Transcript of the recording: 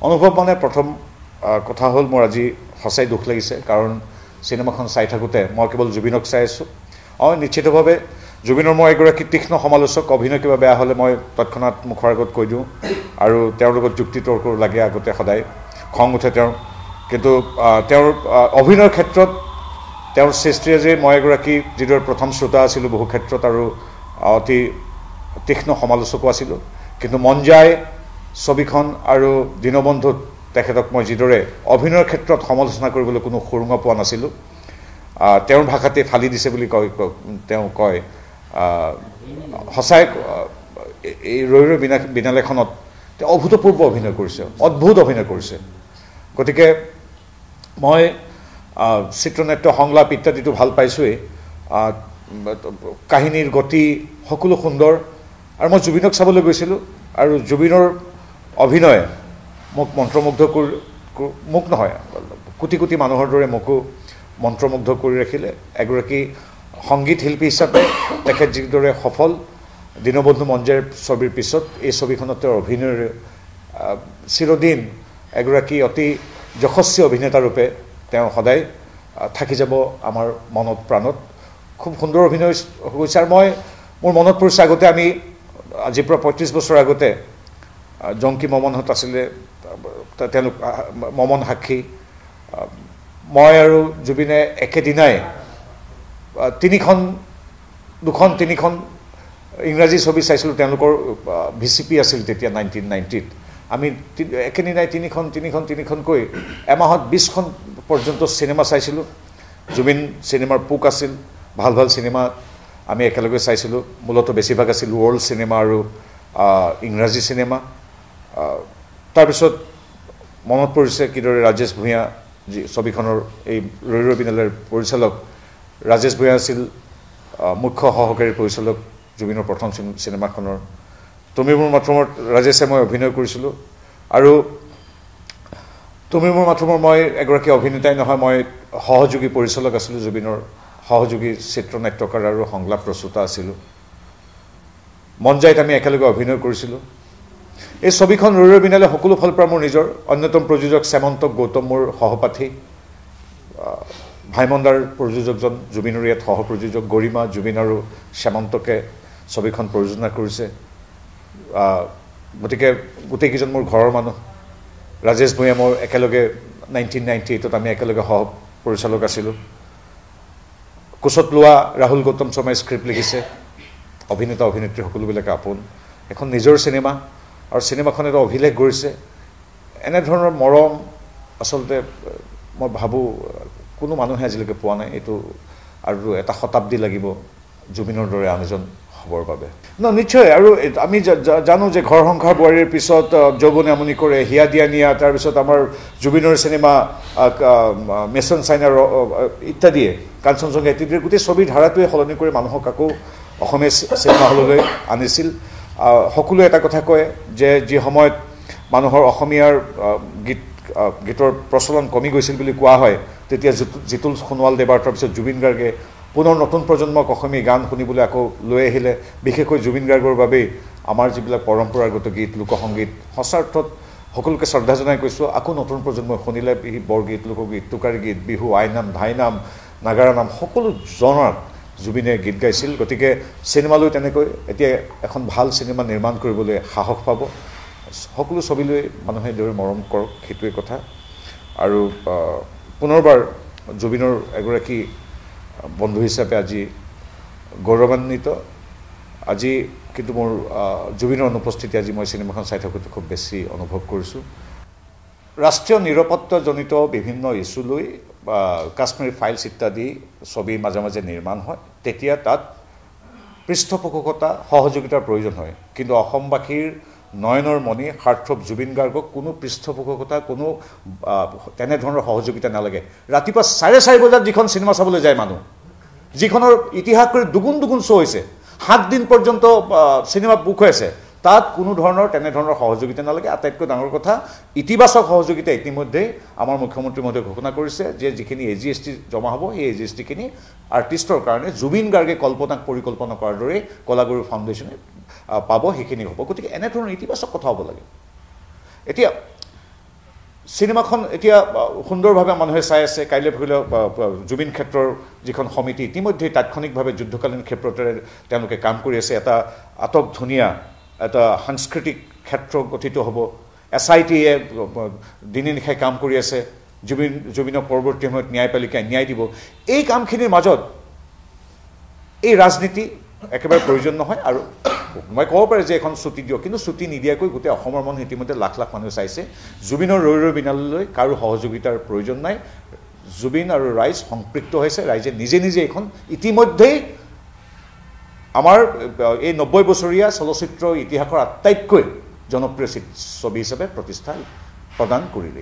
অনুভৱ মানে প্ৰথম কথা হ'ল মোৰ আজি সঁচাই দুখ লাগিছে কাৰণ চিনেমাখন চাই থাকোঁতে মই কেৱল জুবিনক চাই আছোঁ নিশ্চিতভাৱে জুবিনৰ মই এগৰাকী তীক্ষ্ণ সমালোচক অভিনয় কিবা বেয়া হ'লে মই তৎক্ষণাৎ মুখৰ আগত কৈ দিওঁ আৰু তেওঁৰ লগত যুক্তি তৰ্ক লাগে আগতে সদায় খং উঠে তেওঁৰ কিন্তু তেওঁৰ অভিনয়ৰ ক্ষেত্ৰত তেওঁৰ সৃষ্টিৰাজে মই এগৰাকী যিদৰে প্ৰথম শ্ৰোতা আছিলোঁ বহু ক্ষেত্ৰত আৰু অতি তীক্ষ্ণ সমালোচকো আছিলোঁ কিন্তু মন যায় ছবিখন আৰু দীনবন্ধুত তেখেতক মই যিদৰে অভিনয়ৰ ক্ষেত্ৰত সমালোচনা কৰিবলৈ কোনো সুৰুঙা পোৱা নাছিলোঁ তেওঁৰ ভাষাতে ফালি দিছে বুলি তেওঁ কয় সঁচাই এই ৰৈ ৰৈ বিনালেখনত তেওঁ অভূতপূৰ্ব অভিনয় কৰিছে অদ্ভুত অভিনয় কৰিছে গতিকে মই চিত্ৰনাট্য সংলাপ ইত্যাদিটো ভাল পাইছোঁৱেই কাহিনীৰ গতি সকলো সুন্দৰ আৰু মই জুবিনক চাবলৈ গৈছিলোঁ আৰু জুবিনৰ অভিনয় মোক মন্ত্ৰমুগ্ধ মোক নহয় কোটি কোটি মানুহৰ দৰে মোকো মন্ত্ৰমুগ্ধ কৰি ৰাখিলে এগৰাকী সংগীত শিল্পী হিচাপে তেখেত যিদৰে সফল দীনবন্ধু মঞ্জেৰ ছবিৰ পিছত এই ছবিখনত তেওঁৰ অভিনয়ৰে চিৰদিন এগৰাকী অতি যশস্বী অভিনেতাৰূপে তেওঁ সদায় থাকি যাব আমাৰ মনত প্ৰাণত খুব সুন্দৰ অভিনয় হৈছে আৰু মোৰ মনত পৰিছে আগতে আমি আজিৰ পৰা ৩৫ বছৰ আগতে জংকী মমনহঁত আছিলে তেওঁলোক মমন সাক্ষী মই আৰু জুবিনে একেদিনাই দুখন তিনিখন ইংৰাজী ছবি চাইছিলোঁ তেওঁলোকৰ VCP আছিল তেতিয়া 1990ত আমি একেদিনাই তিনিখনকৈ এমাহত 20খন পৰ্যন্ত চিনেমা চাইছিলোঁ জুবিন চিনেমাৰ পোক আছিল ভাল ভাল চিনেমা আমি একেলগে চাইছিলোঁ মূলতঃ বেছিভাগ আছিল ৱৰ্ল্ড চিনেমা আৰু ইংৰাজী চিনেমা তাৰপিছত মনত পৰিছে কিদৰে ৰাজেশ ভূঞা যি ছবিখনৰ এই ৰৈ ৰৈ বিনালেৰ পৰিচালক ৰাজেশ ভূঞা আছিল মুখ্য সহকাৰী পৰিচালক জুবিনৰ প্ৰথম চিনেমাখনৰ তুমি মোৰ মাথোমত ৰাজেশে মই অভিনয় কৰিছিলোঁ আৰু তুমি মোৰ মাথোমৰ মই এগৰাকী অভিনেতাই নহয় মই সহযোগী পৰিচালক আছিলোঁ জুবিনৰ সহযোগী চিত্ৰনাট্যকাৰ আৰু সংলাপ প্ৰস্তুতা আছিলোঁ মন যায়ত আমি একেলগে অভিনয় কৰিছিলোঁ এই ছবিখন ৰৈ ৰৈ বিনালে সকলো ফালৰ পৰা মোৰ নিজৰ অন্যতম প্ৰযোজক শ্যামন্ত গৌতম মোৰ সহপাঠী ভাইমন্দাৰ প্ৰযোজকজন জুবিনৰ ইয়াত সহ প্ৰযোজক গৰিমা জুবিন আৰু শ্যামন্তকে ছবিখন প্ৰযোজনা কৰিছে গতিকে গোটেইকেইজন মোৰ ঘৰৰ মানুহ ৰাজেশ ভূঞা মই একেলগে 1998ত আমি একেলগে সহ পৰিচালক আছিলোঁ কোচত লোৱা ৰাহুল গৌতম শৰ্মাই স্ক্ৰিপ্ট লিখিছে অভিনেতা অভিনেত্ৰী সকলোবিলাকে আপোন এখন নিজৰ চিনেমা আৰু চিনেমাখন এটা অভিলেখ গঢ়িছে এনেধৰণৰ মৰম আচলতে মই ভাবোঁ কোনো মানুহে আজিলৈকে পোৱা নাই এইটো আৰু এটা শতাব্দী লাগিব জুবিনৰ দৰে আন এজন হ'বৰ বাবে নিশ্চয় আৰু আমি জানো যে ঘৰ সংসাৰ বোৱাৰীৰ পিছত যৌৱনে আমনি কৰে হিয়া দিয়া নিয়া তাৰপিছত আমাৰ জুবিনৰ চিনেমা মেচন চাইনাৰ ইত্যাদিয়ে কাঞ্চনজংঘা ইত্যাদিৰ গোটেই ছবিৰ ধাৰাটোৱে সলনি কৰি মানুহক আকৌ অসমীয়া চিনেমা হললৈ আনিছিল সকলোৱে এটা কথা কয় যে যি সময়ত মানুহৰ অসমীয়াৰ গীতৰ প্ৰচলন কমি গৈছিল বুলি কোৱা হয় তেতিয়া জিতুল সোণোৱাল দেৱাৰ তাৰপিছত জুবিন গাৰ্গে পুনৰ নতুন প্ৰজন্মক অসমীয়া গান শুনিবলৈ আকৌ লৈ আহিলে বিশেষকৈ জুবিন গাৰ্গৰ বাবেই আমাৰ যিবিলাক পৰম্পৰাগত গীত লোকসংগীত সঁচা অৰ্থত সকলোকে শ্ৰদ্ধা জনাই কৈছোঁ আকৌ নতুন প্ৰজন্মই শুনিলে বৰগীত লোকগীত টোকাৰী গীত বিহু আইনাম ধাইনাম নাগাৰা নাম সকলো জনাত জুবিনে গীত গাইছিল গতিকে চিনেমালৈ তেনেকৈ এতিয়া এখন ভাল চিনেমা নিৰ্মাণ কৰিবলৈ সাহস পাব সকলো ছবিলৈ মানুহে দৰে মৰম কৰক সেইটোৱে কথা আৰু পুনৰবাৰ জুবিনৰ এগৰাকী বন্ধু হিচাপে আজি গৌৰৱান্বিত আজি কিন্তু মোৰ জুবিনৰ অনুপস্থিতি আজি মই চিনেমাখন চাই থাকোঁতে খুব বেছি অনুভৱ কৰিছোঁ ৰাষ্ট্ৰীয় নিৰাপত্তাজনিত বিভিন্ন ইছ্যু লৈ কাশ্মীৰী ফাইলছ ইত্যাদি ছবি মাজে মাজে নিৰ্মাণ হয় তেতিয়া তাত পৃষ্ঠপোষকতা সহযোগিতাৰ প্ৰয়োজন হয় কিন্তু অসমবাসীৰ নয়নৰ মণি সাৰ্থক জুবিন গাৰ্গক কোনো পৃষ্ঠপোষকতা কোনো তেনেধৰণৰ সহযোগিতা নালাগে ৰাতিপুৱা 4:30 বজাত যিখন চিনেমা চাবলৈ যায় মানুহ যিখনৰ ইতিহাস কৰি দুগুণ শ্ব' হৈছে 7 দিন পৰ্যন্ত চিনেমা বুক হৈ আছে তাত কোনো ধৰণৰ তেনেধৰণৰ সহযোগিতা নালাগে আটাইতকৈ ডাঙৰ কথা ইতিবাচক সহযোগিতা ইতিমধ্যে আমাৰ মুখ্যমন্ত্ৰী মহোদয়ে ঘোষণা কৰিছে যে যিখিনি AGST জমা হ'ব সেই AGSTখিনি আৰ্টিষ্টৰ কাৰণে জুবিন গাৰ্গে পৰিকল্পনা কৰাৰ দৰে কলাগুৰু ফাউণ্ডেশ্যনে পাব সেইখিনি হ'ব গতিকে এনেধৰণৰ ইতিবাচক কথা হ'ব লাগে এতিয়া চিনেমাখন এতিয়া সুন্দৰভাৱে মানুহে চাই আছে কাইলৈ পৰহিলৈ জুবিন ক্ষেত্ৰৰ যিখন সমিতি ইতিমধ্যে তাৎক্ষণিকভাৱে যুদ্ধকালীন ক্ষেত্ৰতেৰে তেওঁলোকে কাম কৰি আছে এটা আটক ধুনীয়া এটা সাংস্কৃতিক ক্ষেত্ৰ গঠিত হ'ব SITয়ে দিনে নিশাই কাম কৰি আছে জুবিনক পৰৱৰ্তী সময়ত ন্যায়পালিকাই ন্যায় দিব এই কামখিনিৰ মাজত এই ৰাজনীতি একেবাৰে প্ৰয়োজন নহয় আৰু মই ক'ব পাৰে যে এখন ছুটি দিয়ক কিন্তু ছুটি নিদিয়াকৈ গোটেই অসমৰ মানুহ ইতিমধ্যে লাখ লাখ মানুহে চাইছে জুবিনৰ ৰৈ ৰৈ বিনাললৈ কাৰো সহযোগিতাৰ প্ৰয়োজন নাই জুবিন আৰু ৰাইজ সম্পৃক্ত হৈছে ৰাইজে নিজে নিজে এখন ইতিমধ্যেই আমাৰ এই 90 বছৰীয়া চলচ্চিত্ৰ ইতিহাসৰ আটাইতকৈ জনপ্ৰিয় ছবি হিচাপে প্ৰতিষ্ঠা প্ৰদান কৰিলে